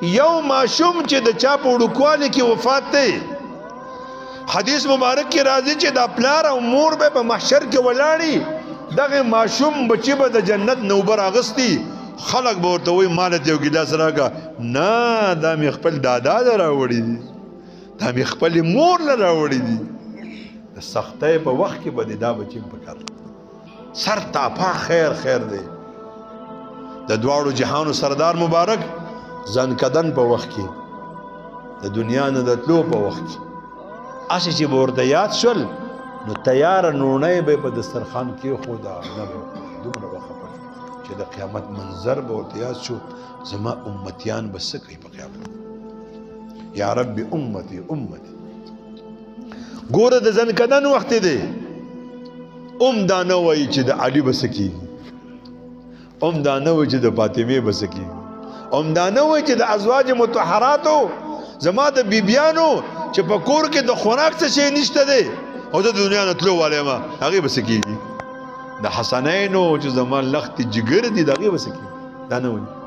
یو ماشوم چې د چا په وړوکوالي کې وفات دی حدیث مبارک کې راځي چې د پلار او مور به په محشر کې ولاړی دغه ماشوم بچی به د جنت نوبر اغستی خلق به ورته وایي مال ته یو ګیلاس راکړه نه دا مې خپل دادا له راوړي دي دا مې خپل مور له راوړي دي د سختۍ په وخت کې به دا بچی پکار سر تاپا خیر دی د دواړو جهانو سردار مبارک ځنکدن په وخت کې د دنیا نه د تلو په وخت کې اسی چې ورته یاد شول نو تیار نونی به په دسترخوان کې خدا نه دومره وخت چې د قیامت منظر به ورته یاد شو زما امتیان به څه کوي په قیامت یا رب امتی ګوره د ځنکدن وخت دی دا نه وایي چې د علي به څه کېږي دا نه وایي چې د فاطمې به څه کېږي دا نه وایي چې د ازواج مطهراتو زما د بیبیانو چې په کور کې د خوراک څه شی نشته دی او د دنیا نه تلو والی ما هغې به څه کېږي د حسنینو چې زما لختې جګر دي د هغې به څه کېږي دا نه وایي